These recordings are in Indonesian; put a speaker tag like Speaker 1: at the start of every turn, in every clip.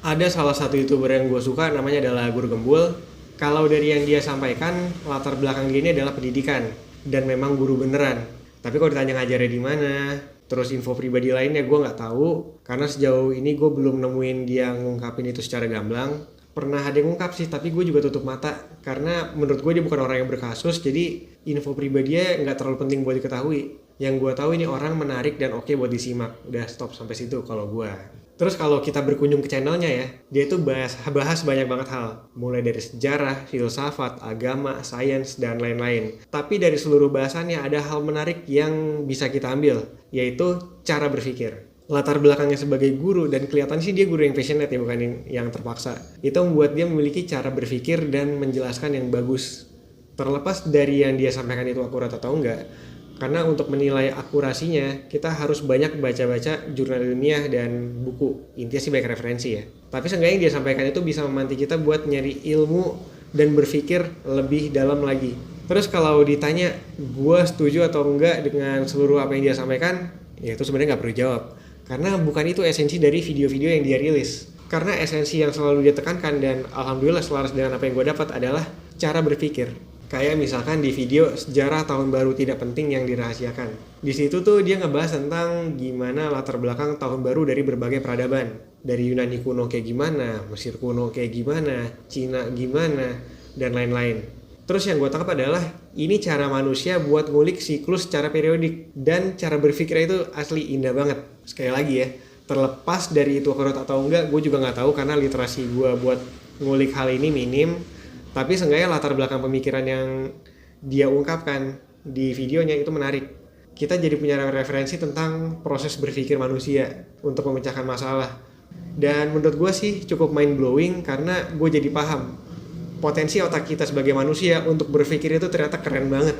Speaker 1: Ada salah satu YouTuber yang gue suka namanya adalah Guru Gembul. Kalau dari yang dia sampaikan, latar belakang dia ini adalah pendidikan dan memang guru beneran. Tapi kalau ditanya ngajarnya di mana, terus info pribadi lainnya gue nggak tahu karena sejauh ini gue belum nemuin dia ngungkapin itu secara gamblang. Pernah ada yang ngungkap sih, tapi gue juga tutup mata karena menurut gue dia bukan orang yang berkasus, jadi info pribadinya nggak terlalu penting buat diketahui. Yang gue tahu ini orang menarik dan oke buat disimak. Udah stop sampai situ kalau gue. Terus kalau kita berkunjung ke channelnya ya, dia itu bahas banyak banget hal. Mulai dari sejarah, filsafat, agama, sains, dan lain-lain. Tapi dari seluruh bahasannya ada hal menarik yang bisa kita ambil, yaitu cara berpikir. Latar belakangnya sebagai guru, dan kelihatan sih dia guru yang passionate ya, bukan yang terpaksa. Itu membuat dia memiliki cara berpikir dan menjelaskan yang bagus. Terlepas dari yang dia sampaikan itu akurat atau enggak, karena untuk menilai akurasinya, kita harus banyak baca-baca jurnal ilmiah dan buku. Intinya sih banyak referensi ya. Tapi seenggaknya yang dia sampaikan itu bisa memantik kita buat nyari ilmu dan berpikir lebih dalam lagi. Terus kalau ditanya, gue setuju atau enggak dengan seluruh apa yang dia sampaikan, ya itu sebenarnya nggak perlu jawab. Karena bukan itu esensi dari video-video yang dia rilis. Karena esensi yang selalu dia tekankan dan alhamdulillah selaras dengan apa yang gue dapat adalah cara berpikir. Kayak misalkan di video sejarah tahun baru tidak penting yang dirahasiakan. Di situ tuh dia ngebahas tentang gimana latar belakang tahun baru dari berbagai peradaban. Dari Yunani kuno kayak gimana, Mesir kuno kayak gimana, Cina gimana, dan lain-lain. Terus yang gue tangkap adalah ini cara manusia buat ngulik siklus secara periodik. Dan cara berpikirnya itu asli indah banget. Sekali lagi ya, terlepas dari itu akurat atau enggak, gue juga nggak tahu karena literasi gue buat ngulik hal ini minim. Tapi seenggaknya latar belakang pemikiran yang dia ungkapkan di videonya itu menarik. Kita jadi punya referensi tentang proses berpikir manusia untuk memecahkan masalah. Dan menurut gue sih cukup mind blowing karena gue jadi paham potensi otak kita sebagai manusia untuk berpikir itu ternyata keren banget.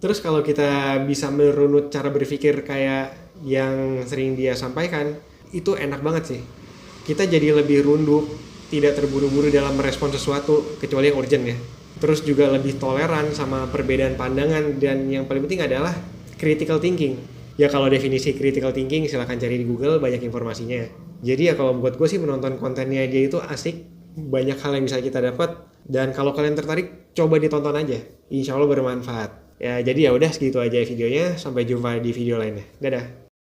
Speaker 1: Terus kalau kita bisa merunut cara berpikir kayak yang sering dia sampaikan, itu enak banget sih. Kita jadi lebih runduk, tidak terburu-buru dalam merespon sesuatu kecuali yang urgent ya. Terus juga lebih toleran sama perbedaan pandangan dan yang paling penting adalah critical thinking. Ya kalau definisi critical thinking silahkan cari di Google, banyak informasinya. Jadi ya kalau buat gue sih menonton kontennya dia itu asik, banyak hal yang bisa kita dapat dan kalau kalian tertarik coba ditonton aja. Insya Allah bermanfaat. Ya jadi ya udah segitu aja videonya, sampai jumpa di video lainnya. Dadah.